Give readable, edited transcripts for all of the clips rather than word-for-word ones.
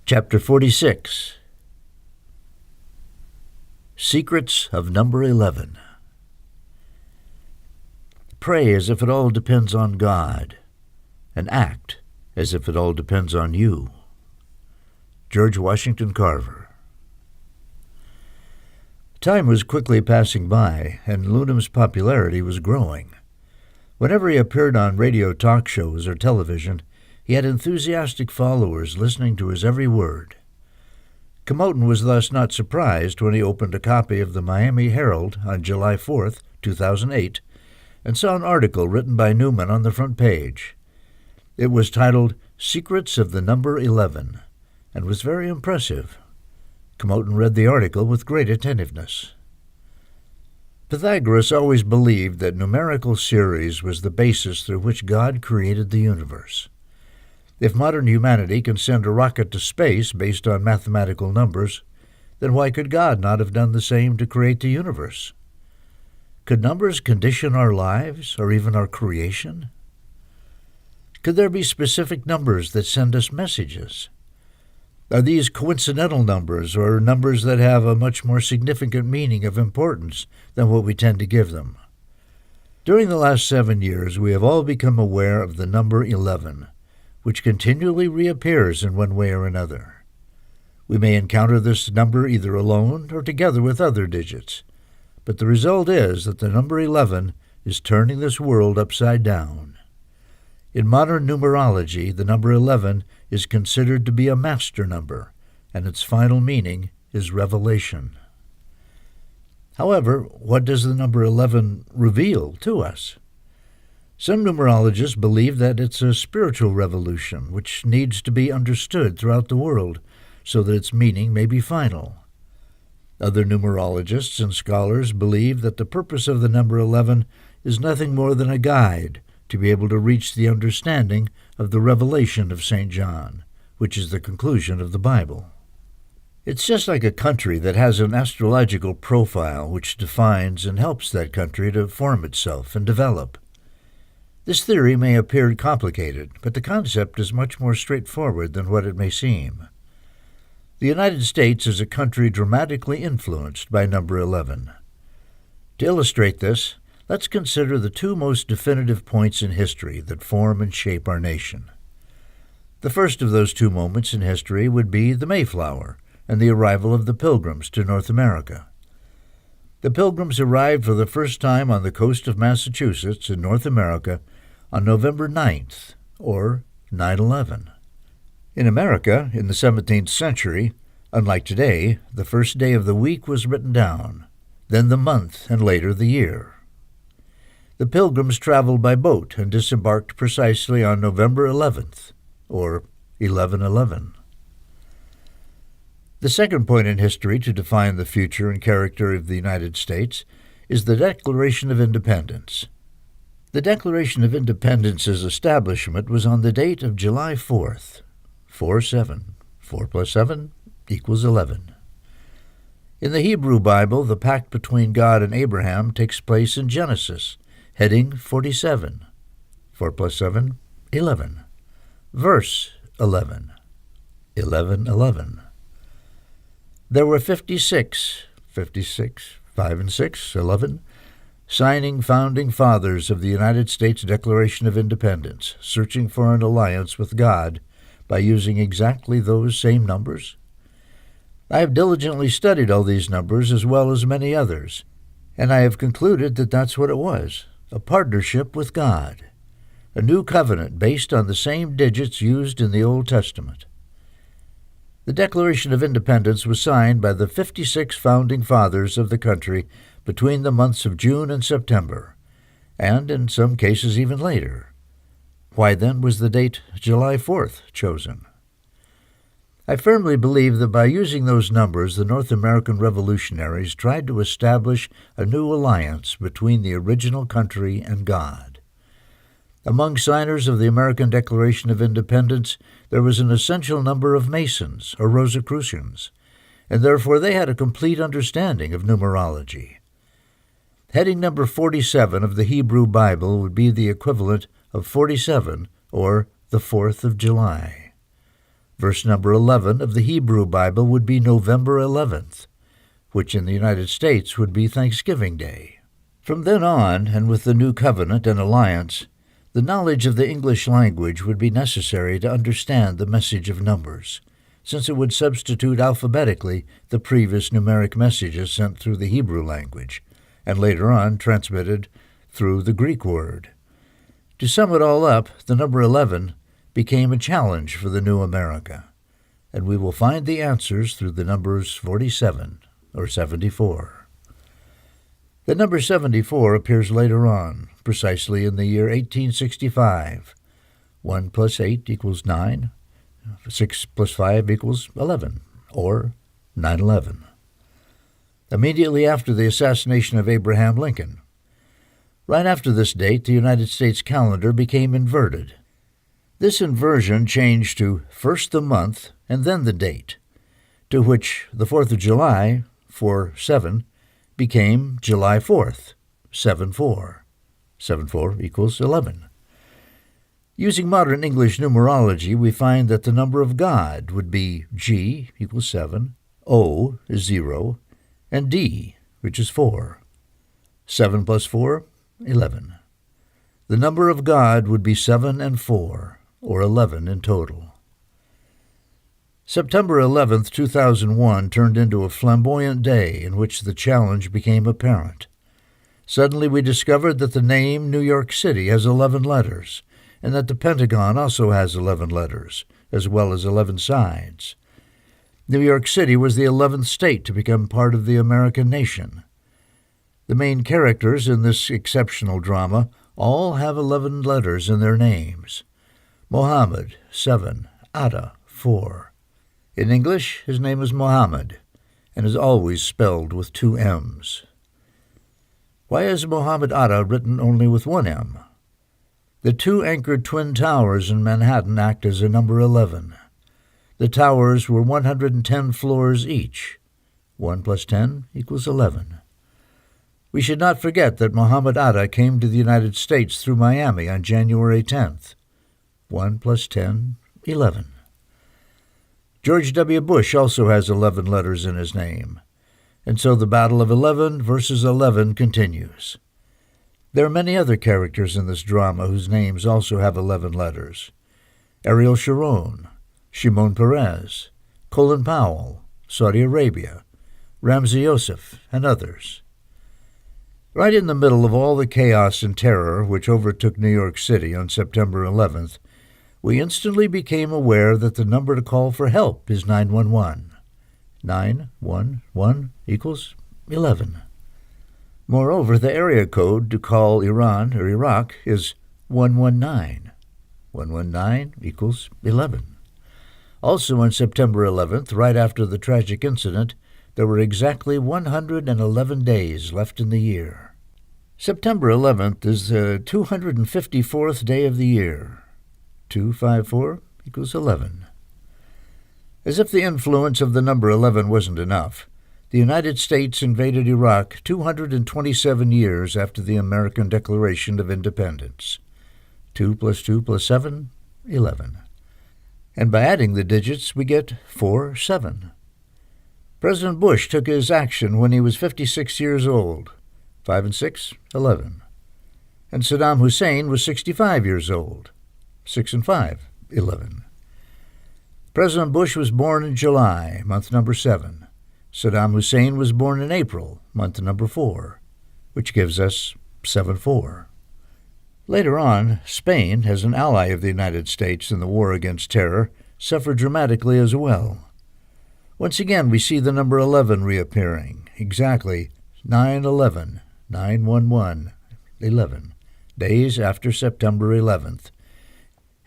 Chapter 46. Secrets of Number 11. Pray as if it all depends on God, and act as if it all depends on you. George Washington Carver. Time was quickly passing by, and Ludum's popularity was growing. Whenever he appeared on radio talk shows or television, he had enthusiastic followers listening to his every word. Camoten was thus not surprised when he opened a copy of the Miami Herald on July 4, 2008, and saw an article written by Newman on the front page. It was titled Secrets of the Number 11, and was very impressive. Camoten read the article with great attentiveness. Pythagoras always believed that numerical series was the basis through which God created the universe. If modern humanity can send a rocket to space based on mathematical numbers, then why could God not have done the same to create the universe? Could numbers condition our lives or even our creation? Could there be specific numbers that send us messages? Are these coincidental numbers or numbers that have a much more significant meaning of importance than what we tend to give them? During the last 7 years, we have all become aware of the number 11, which continually reappears in one way or another. We may encounter this number either alone or together with other digits, but the result is that the number 11 is turning this world upside down. In modern numerology, the number 11 is considered to be a master number, and its final meaning is revelation. However, what does the number 11 reveal to us? Some numerologists believe that it's a spiritual revolution which needs to be understood throughout the world so that its meaning may be final. Other numerologists and scholars believe that the purpose of the number 11 is nothing more than a guide to be able to reach the understanding of the revelation of St. John, which is the conclusion of the Bible. It's just like a country that has an astrological profile which defines and helps that country to form itself and develop. This theory may appear complicated, but the concept is much more straightforward than what it may seem. The United States is a country dramatically influenced by number 11. To illustrate this, let's consider the two most definitive points in history that form and shape our nation. The first of those two moments in history would be the Mayflower and the arrival of the Pilgrims to North America. The Pilgrims arrived for the first time on the coast of Massachusetts in North America on November 9th, or 9/11. In America, in the 17th century, unlike today, the first day of the week was written down, then the month, and later the year. The Pilgrims traveled by boat and disembarked precisely on November 11th, or 11/11. The second point in history to define the future and character of the United States is the Declaration of Independence. The Declaration of Independence's establishment was on the date of July 4th, 4/7. 4 plus 7 equals 11. In the Hebrew Bible, the pact between God and Abraham takes place in Genesis, heading 47. 4 plus 7, 11. Verse 11. 11:11. There were 56, 5 and 6, 11, signing founding fathers of the United States Declaration of Independence, searching for an alliance with God by using exactly those same numbers. I have diligently studied all these numbers as well as many others, and I have concluded that that's what it was, a partnership with God, a new covenant based on the same digits used in the Old Testament. The Declaration of Independence was signed by the 56 founding fathers of the country between the months of June and September, and in some cases even later. Why then was the date July 4th chosen? I firmly believe that by using those numbers, the North American revolutionaries tried to establish a new alliance between the original country and God. Among signers of the American Declaration of Independence, there was an essential number of Masons or Rosicrucians, and therefore they had a complete understanding of numerology. Heading number 47 of the Hebrew Bible would be the equivalent of 47, or the 4th of July. Verse number 11 of the Hebrew Bible would be November 11th, which in the United States would be Thanksgiving Day. From then on, and with the new covenant and alliance, the knowledge of the English language would be necessary to understand the message of numbers, since it would substitute alphabetically the previous numeric messages sent through the Hebrew language, and later on transmitted through the Greek word. To sum it all up, the number 11 became a challenge for the new America, and we will find the answers through the numbers 47 or 74. The number 74 appears later on, precisely in the year 1865. 1 plus 8 equals 9. 6 plus 5 equals 11, or 9/11. Immediately after the assassination of Abraham Lincoln. Right after this date, the United States calendar became inverted. This inversion changed to first the month and then the date, to which the 4th of July, 4/7, became July 4th, 7/4. 7/4 equals 11. Using modern English numerology, we find that the number of God would be G equals 7, O is 0, and D, which is 4. 7 plus 4, 11. The number of God would be 7 and 4, or 11 in total. September 11th, 2001 turned into a flamboyant day in which the challenge became apparent. Suddenly we discovered that the name New York City has 11 letters, and that the Pentagon also has 11 letters, as well as 11 sides. New York City was the 11th state to become part of the American nation. The main characters in this exceptional drama all have 11 letters in their names. Mohammed, 7, Atta, 4. In English, his name is Mohammed, and is always spelled with 2 M's. Why is Mohammed Atta written only with 1 M? The 2 anchored twin towers in Manhattan act as a number 11. The towers were 110 floors each. 1 plus 10 equals 11. We should not forget that Mohammed Atta came to the United States through Miami on January 10th. 1 plus 10, 11. George W. Bush also has 11 letters in his name, and so the battle of 11 versus 11 continues. There are many other characters in this drama whose names also have 11 letters. Ariel Sharon, Shimon Peres, Colin Powell, Saudi Arabia, Ramzi Youssef, and others. Right in the middle of all the chaos and terror which overtook New York City on September 11th, we instantly became aware that the number to call for help is 911. 911 equals 11. Moreover, the area code to call Iran or Iraq is 119. 119 equals 11. Also on September 11th, right after the tragic incident, there were exactly 111 days left in the year. September 11th is the 254th day of the year. 254 equals 11. As if the influence of the number 11 wasn't enough, the United States invaded Iraq 227 years after the American Declaration of Independence. 2 plus 2 plus 7, 11. And by adding the digits, we get 4/7. President Bush took his action when he was 56 years old. 5 and 6, 11. And Saddam Hussein was 65 years old. 6 and 5, 11. President Bush was born in July, month number 7. Saddam Hussein was born in April, month number 4, which gives us 7/4. Later on, Spain, as an ally of the United States in the war against terror, suffered dramatically as well. Once again, we see the number 11 reappearing, exactly 9/11, 9/11, 11, days after September 11th.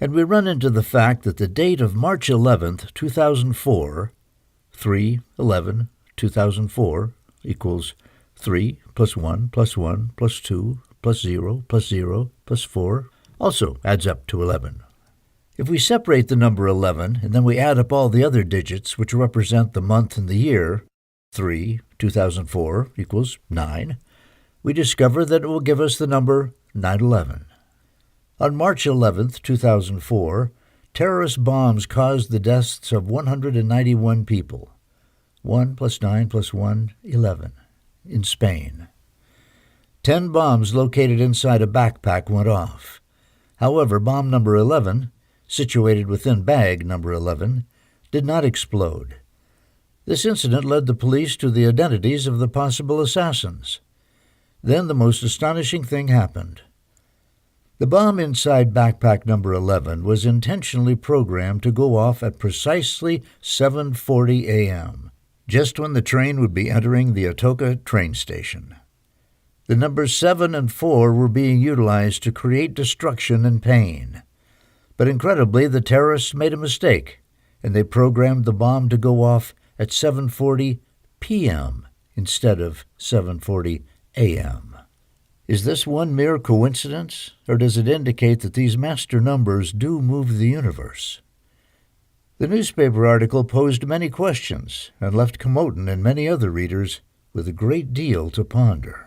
And we run into the fact that the date of March 11th, 2004, 3/11, 2004 equals 3 plus 1 plus 1 plus 2 plus 0 plus 0 plus 4 also adds up to 11. If we separate the number 11 and then we add up all the other digits which represent the month and the year, 3, 2004 equals 9, we discover that it will give us the number 9/11. On March 11th, 2004, terrorist bombs caused the deaths of 191 people. 1 plus 9 plus 1, 11, in Spain. 10 bombs located inside a backpack went off. However, bomb number 11, situated within bag number 11, did not explode. This incident led the police to the identities of the possible assassins. Then the most astonishing thing happened. The bomb inside backpack number 11 was intentionally programmed to go off at precisely 7:40 a.m., just when the train would be entering the Atoka train station. The numbers 7 and 4 were being utilized to create destruction and pain. But incredibly, the terrorists made a mistake, and they programmed the bomb to go off at 7:40 p.m. instead of 7:40 a.m. Is this one mere coincidence, or does it indicate that these master numbers do move the universe? The newspaper article posed many questions and left Comotin and many other readers with a great deal to ponder.